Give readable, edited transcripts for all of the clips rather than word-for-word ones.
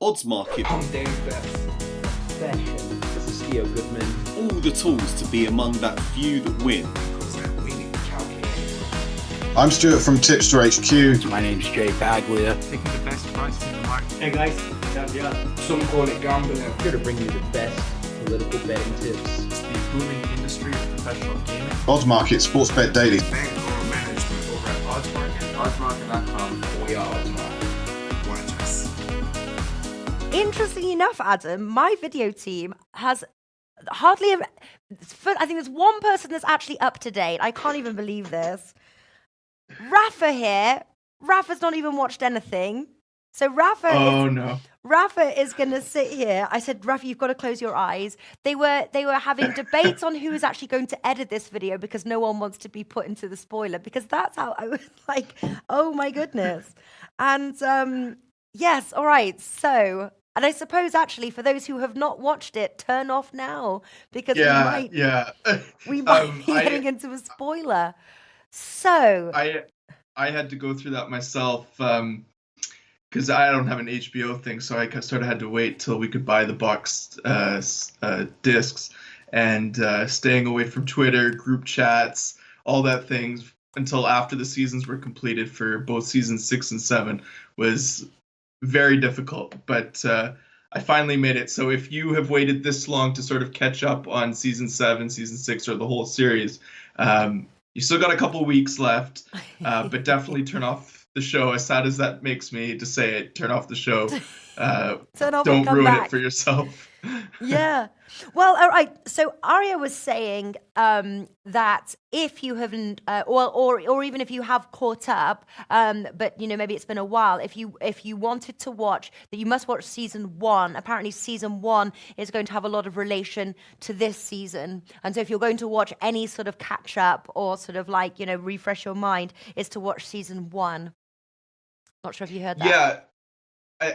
odds market, I'm Dave Best. Fashion. This is Theo Goodman. all the tools to be among that few that win. I'm Stuart from Tipster HQ. My name's Jay Baglia. Taking the best price in the market. Hey guys, Javier. Some call it gambling. Here to bring you the best political betting tips. It's the booming industry of professional gaming. Odds Market, Sports Bet Daily. Bankroll management over at Odds Market. Oddsmarket.com. We are Oddsmarket. Watch us. Interesting enough, Adam, my video team has hardly ever, I think there's one person that's actually up to date. I can't even believe this. Rafa here. Rafa's not even watched anything. So Rafa is going to sit here. I said, Rafa, you've got to close your eyes. They were having debates on who is actually going to edit this video because no one wants to be put into the spoiler, because that's how I was like, oh my goodness. And yes, all right. So, and I suppose actually for those who have not watched it, turn off now because we might be getting into a spoiler. So I had to go through that myself because I don't have an HBO thing, so I sort of had to wait till we could buy the box discs, and staying away from Twitter, group chats, all that things until after the seasons were completed for both seasons 6 and 7 was very difficult. But I finally made it. So if you have waited this long to sort of catch up on season 7, season 6, or the whole series, you still got a couple weeks left, but definitely turn off the show. As sad as that makes me to say it, turn off the show. Turn off Don't and ruin back. it for yourself. Yeah. Well, all right. So Arya was saying that if you haven't, or even if you have caught up, but maybe it's been a while. If you wanted to watch, that you must watch season 1. Apparently, season 1 is going to have a lot of relation to this season, and so if you're going to watch any sort of catch up or sort of like refresh your mind, is to watch season 1. Not sure if you heard that. Yeah,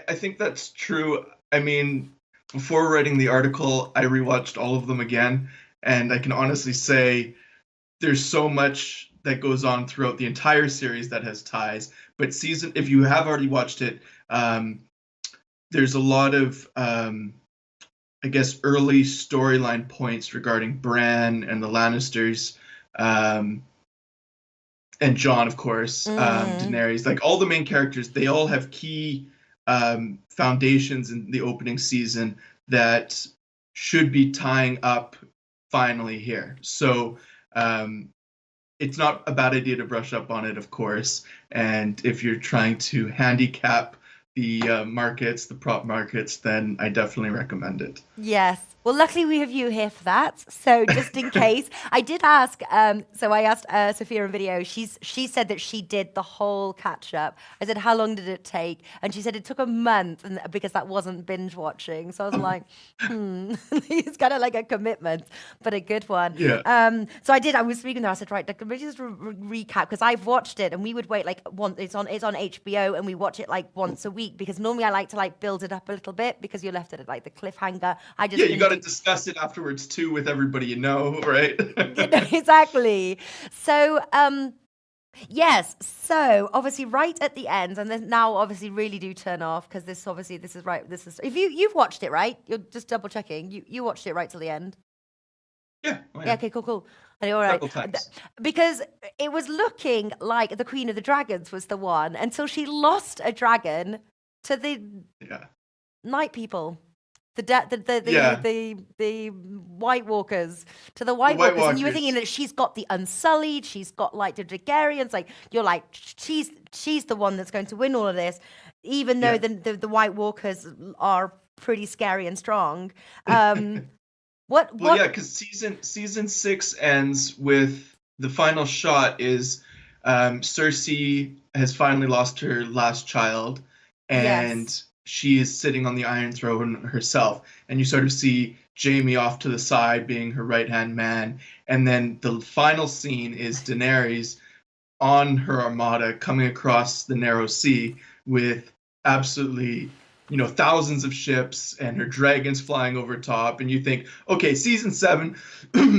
I think that's true. I mean, before writing the article, I rewatched all of them again, and I can honestly say there's so much that goes on throughout the entire series that has ties. But if you have already watched it, there's a lot of, I guess, early storyline points regarding Bran and the Lannisters, and Jon, of course, Daenerys. Like all the main characters, they all have key foundations in the opening season that should be tying up finally here. So it's not a bad idea to brush up on it, of course. And if you're trying to handicap the markets, the prop markets, then I definitely recommend it. Yes. Well, luckily we have you here for that. So just in case, I did ask. So I asked Sophia in video. She said that she did the whole catch up. I said, how long did it take? And she said it took a month, and because that wasn't binge watching. So I was like, it's kind of like a commitment, but a good one. Yeah. So I was speaking there. I said, right, let me just recap, because I've watched it, and we would wait like it's on HBO, and we watch it like once a week, because normally I like to like build it up a little bit because you're left at like the cliffhanger. You got to discuss it afterwards too with everybody right? Exactly. So yes, so obviously right at the end, and then now obviously really do turn off, because this is right, this is, if you've watched it, right? You're just double checking, you watched it right till the end. Yeah. Yeah, okay, cool. All right. Because it was looking like the Queen of the Dragons was the one until she lost a dragon to the Night People. The White Walkers, to the White Walkers, and you were thinking that she's got the Unsullied, she's got like the Targaryens, like you're like she's the one that's going to win all of this, even though the White Walkers are pretty scary and strong. Because season 6 ends with the final shot is Cersei has finally lost her last child, and she is sitting on the Iron Throne herself, and you sort of see Jaime off to the side being her right-hand man, and then the final scene is Daenerys on her armada coming across the Narrow Sea with absolutely thousands of ships and her dragons flying over top, and you think, okay, season 7,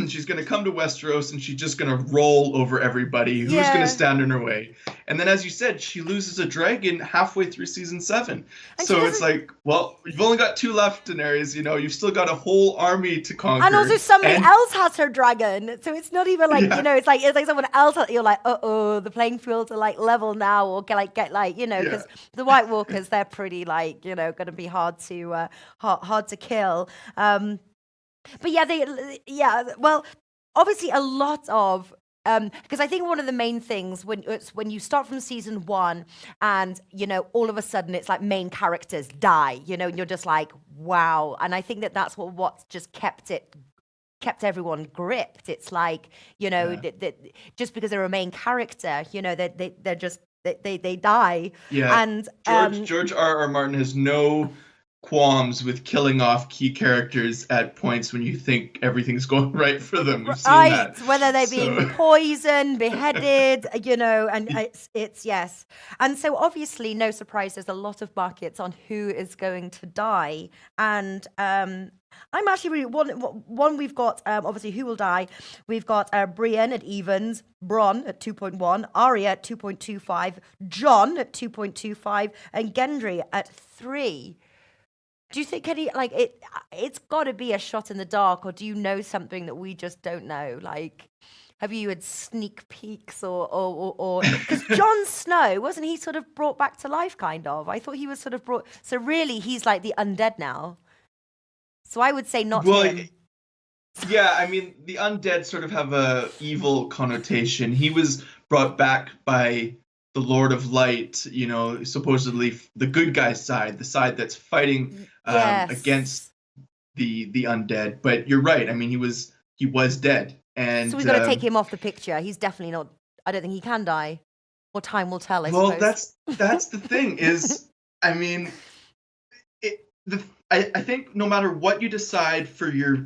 she's going to come to Westeros and she's just going to roll over everybody. Who's going to stand in her way? And then, as you said, she loses a dragon halfway through season 7. And so it's like, well, you've only got 2 left, Daenerys. You've still got a whole army to conquer. And also somebody else has her dragon. So it's not even like, it's like someone else, you're like, uh-oh, the playing fields are like level now, or get because the White Walkers, they're pretty like, going to be hard to kill. But well, obviously a lot of, because I think one of the main things when you start from season 1 and, all of a sudden it's like main characters die, and you're just like, wow. And I think that's what just kept everyone gripped. It's like, just because they're a main character, they die. Yeah. And George R.R. Martin has no qualms with killing off key characters at points when you think everything's going right for them. We've seen that. Whether they're being poisoned, beheaded, and it's yes. And so obviously, no surprise, there's a lot of buckets on who is going to die. And I'm actually really one we've got obviously who will die. We've got Brienne at evens, Bronn at 2.1, Arya at 2.25, Jon at 2.25, and Gendry at 3. Do you think it's got to be a shot in the dark, or do you know something that we just don't know? Like, have you had sneak peeks or because Jon Snow, wasn't he sort of brought back to life, kind of? I thought he was sort of brought, so really he's like the undead now. So I would say not him. Yeah, I mean, the undead sort of have a evil connotation. He was brought back by the Lord of Light, supposedly the good guy's side, the side that's fighting against the undead. But you're right. I mean, he was dead, and so we've got to take him off the picture. He's definitely not. I don't think he can die. Or time will tell. I suppose. That's the thing. Is I mean, I think no matter what you decide for your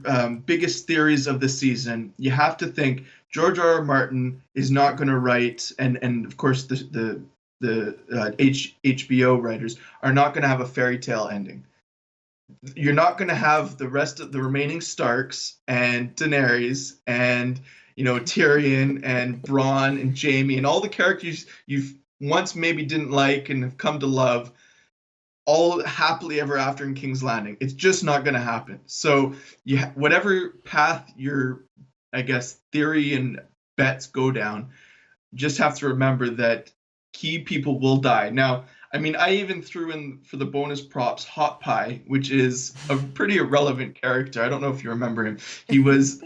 biggest theories of the season, you have to think George R.R. Martin is not going to write, and of course the HBO writers are not going to have a fairy tale ending. You're not going to have the rest of the remaining Starks and Daenerys and Tyrion and Bronn and Jaime and all the characters you've once maybe didn't like and have come to love, all happily ever after in King's Landing. It's just not going to happen. So whatever path your, I guess, theory and bets go down, just have to remember that key people will die. Now, I mean, I even threw in for the bonus props Hot Pie, which is a pretty irrelevant character. I don't know if you remember him. He was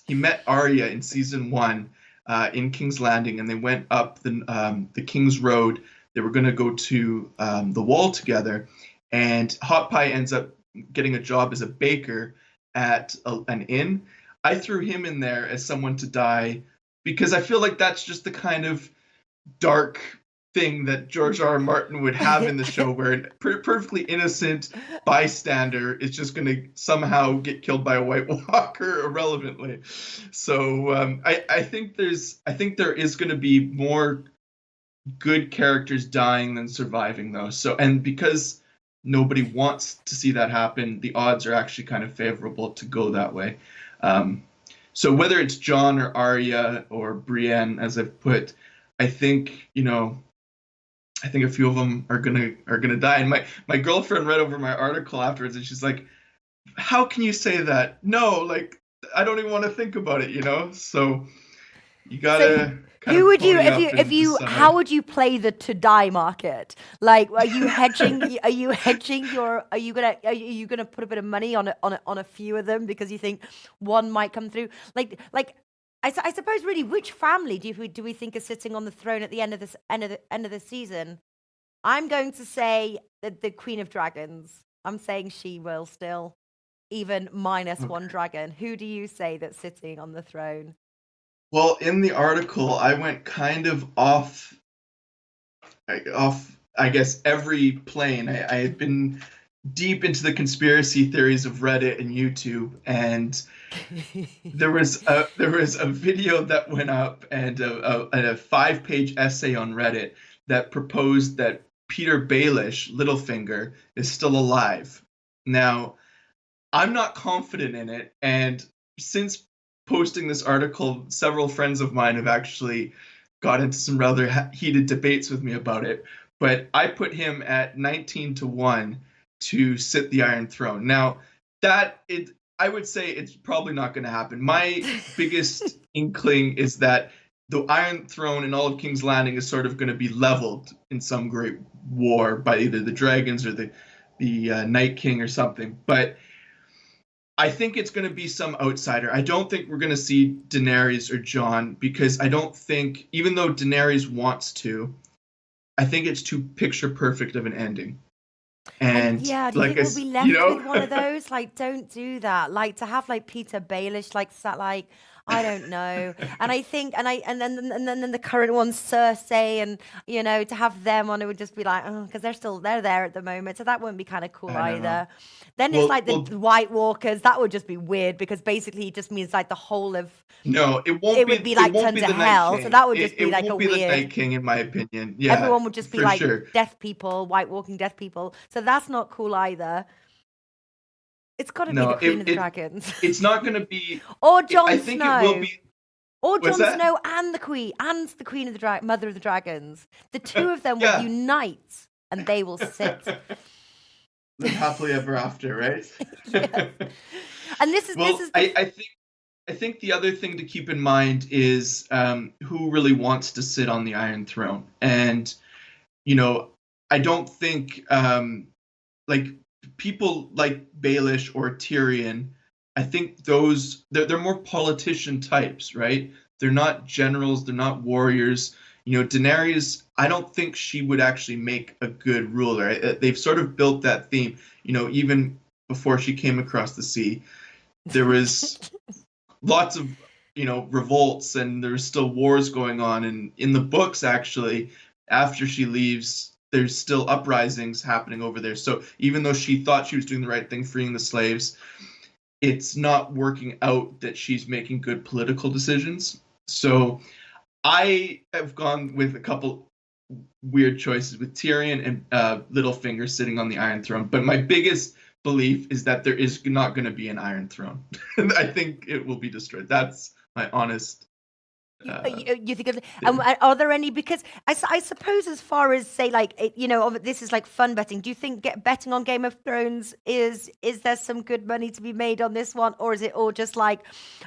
he met Arya in season 1 in King's Landing, and they went up the King's Road. They were going to go to the Wall together, and Hot Pie ends up getting a job as a baker at an inn. I threw him in there as someone to die because I feel like that's just the kind of dark thing that George R.R. Martin would have in the show, where a perfectly innocent bystander is just going to somehow get killed by a White Walker irrelevantly. So I think there is going to be more good characters dying than surviving, though. So, and because nobody wants to see that happen, the odds are actually kind of favorable to go that way. So whether it's Jon or Arya or Brienne, as I've put, I think a few of them are gonna die. And my girlfriend read over my article afterwards, and she's like, "How can you say that? No, like I don't even want to think about it, So you gotta." Who would you, how would you play the to die market? Like, are you hedging? Are you gonna put a bit of money on a few of them because you think one might come through? I suppose really, which family do we think is sitting on the throne at the end of the season? I'm going to say the Queen of Dragons. I'm saying she will still, even minus one dragon. Who do you say that's sitting on the throne? Well, in the article, I went kind of off, I guess, every plane. I had been deep into the conspiracy theories of Reddit and YouTube, and there was a video that went up and a 5-page essay on Reddit that proposed that Peter Baelish, Littlefinger, is still alive. Now, I'm not confident in it, and since posting this article, several friends of mine have actually got into some rather heated debates with me about it. But I put him at 19-1 to sit the Iron Throne. Now, I would say it's probably not going to happen. My biggest inkling is that the Iron Throne and all of King's Landing is sort of going to be leveled in some great war by either the dragons or the Night King or something. But I think it's going to be some outsider. I don't think we're going to see Daenerys or Jon, because I don't think, even though Daenerys wants to, I think it's too picture perfect of an ending. And yeah, do you like think we'll be left with one of those? Like, don't do that. Like, to have like Peter Baelish, like I don't know. And I think, and then the current one's Cersei, and to have them on, it would just be like, oh, because they're there at the moment, so that wouldn't be kind of cool either. Then it's like the White Walkers. That would just be weird, because basically it just means like the whole of. No, it won't. It would be like turned to hell. So that would just be like a weird. It won't be the weird. Night King, in my opinion. Yeah, everyone would just be like sure. death people, White Walking death people. So that's not cool either. It's got to be the Queen of the Dragons. It's not going to be. Or Jon Snow. I think it will be. Or Jon Snow and the Queen of the Mother of the Dragons. The two of them will unite, and they will sit. Live happily ever after, right? Yes. And this is I think the other thing to keep in mind is who really wants to sit on the Iron Throne. And, I don't think like people like Baelish or Tyrion, I think they're more politician types, right? They're not generals, they're not warriors. Daenerys, I don't think she would actually make a good ruler. They've sort of built that theme, even before she came across the sea. There was lots of, revolts, and there's still wars going on. And in the books, actually, after she leaves, there's still uprisings happening over there. So even though she thought she was doing the right thing, freeing the slaves, it's not working out that she's making good political decisions. So I have gone with a couple weird choices with Tyrion and Littlefinger sitting on the Iron Throne. But my biggest belief is that there is not going to be an Iron Throne. I think it will be destroyed. That's my honest. You think? Are there any? Because I suppose, as far as say, like this is like fun betting. Do you think betting on Game of Thrones is there some good money to be made on this one, or is it all just like,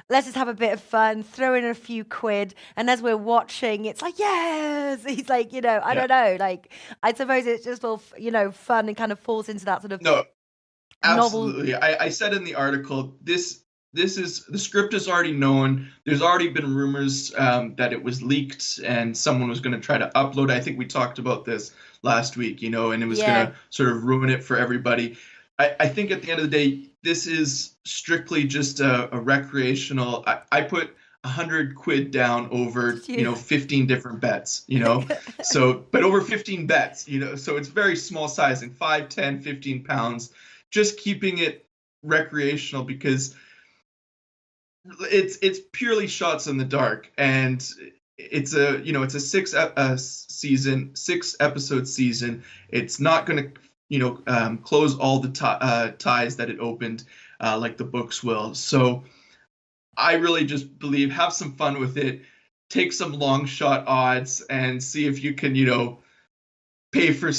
let's just have a bit of fun, throw in a few quid, and as we're watching, it's like, yes, he's like, I don't know, like I suppose it's just all fun and kind of falls into that sort of absolutely. I said in the article, this is, the script is already known. There's already been rumors that it was leaked and someone was going to try to upload. I think we talked about this last week, and it was going to sort of ruin it for everybody. I think at the end of the day, this is strictly just a recreational. I put 100 quid down over 15 different bets, so, but over 15 bets, so it's very small sizing, 5, 10, 15 pounds, just keeping it recreational, because it's purely shots in the dark, and it's a 6 episode season. It's not going to close all the ties that it opened like the books will. So I really just believe, have some fun with it, take some long shot odds, and see if you can pay for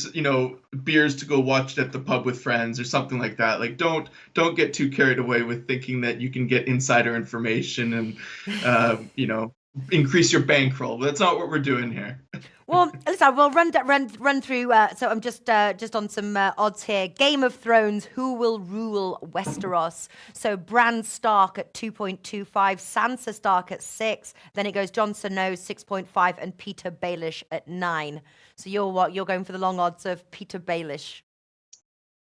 beers to go watch it at the pub with friends or something like that. Like, don't get too carried away with thinking that you can get insider information and increase your bankroll. That's not what we're doing here. Well, listen, we'll run through. So I'm just on some odds here. Game of Thrones, who will rule Westeros? So Bran Stark at 2.25, Sansa Stark at 6. Then it goes Jon Snow 6.5, and Peter Baelish at 9. So you're what? You're going for the long odds of Peter Baelish.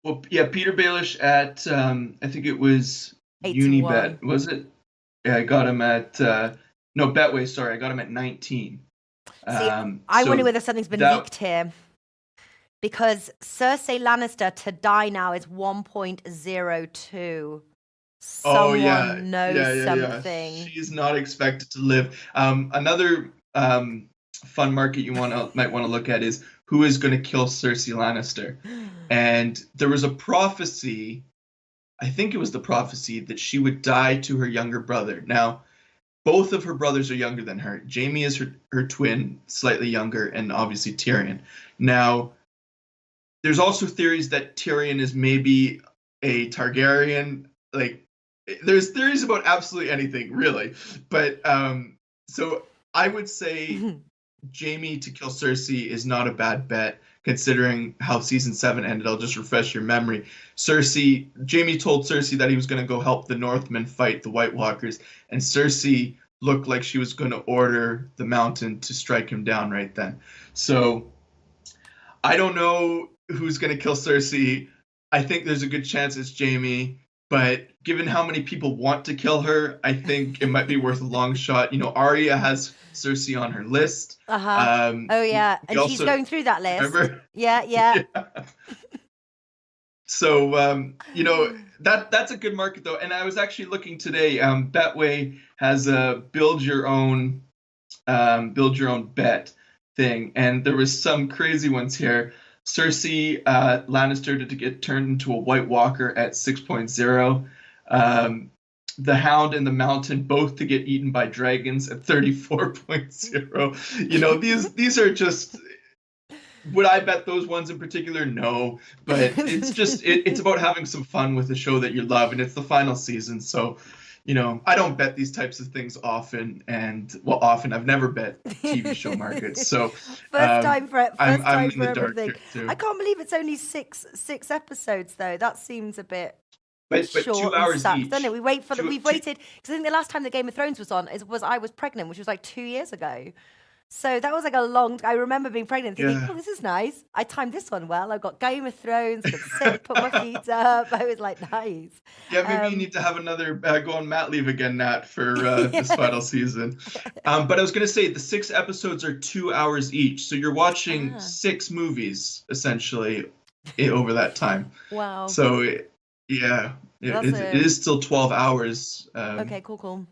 Well, yeah, Peter Baelish at I think it was Unibet, was it? Yeah, I got him at Betway. Sorry, I got him at 19. See, I wonder whether something's been leaked here, because Cersei Lannister to die now is 1.02. Someone knows something. Yeah. She's not expected to live. Another fun market you might want to look at is who is going to kill Cersei Lannister. And there was a prophecy, I think it was the prophecy, that she would die to her younger brother. Now, both of her brothers are younger than her. Jaime is her twin, slightly younger, and obviously Tyrion. Now, there's also theories that Tyrion is maybe a Targaryen. Like, there's theories about absolutely anything, really. But so I would say Jaime to kill Cersei is not a bad bet, considering how season 7 ended. I'll just refresh your memory. Jaime told Cersei that he was going to go help the Northmen fight the White Walkers, and Cersei looked like she was going to order the Mountain to strike him down right then. So I don't know who's going to kill Cersei. I think there's a good chance it's Jaime, but given how many people want to kill her, I think it might be worth a long shot. You know, Arya has Cersei on her list. Oh yeah, and she's going through that list. Remember? Yeah. So you know, that's a good market though. And I was actually looking today. Betway has a build your own bet thing, and there was some crazy ones here. Cersei Lannister to get turned into a White Walker at 6.0. The Hound and the Mountain both to get eaten by dragons at 34.0. You know, these are just. Would I bet those ones in particular? No, but it's just it's about having some fun with a show that you love, and it's the final season, so. You know, I don't bet these types of things often, and I've never bet TV show markets. So first time for I'm in the dark everything. here too. I can't believe it's only six episodes though. That seems a bit but short 2 hours and stuck, each. doesn't it? We've waited because I think the last time the Game of Thrones was on was I was pregnant, which was like 2 years ago. So that was like a long. I remember being pregnant, thinking, "Oh, this is nice." I timed this one well. I got Game of Thrones, could sit, put my feet up. I was like, "Nice." Yeah, maybe you need to have another go on mat leave again, Nat, for this final season. But I was going to say the 6 episodes are 2 hours each, so you're watching 6 movies essentially over that time. Wow. So it is still 12 hours. Okay, cool.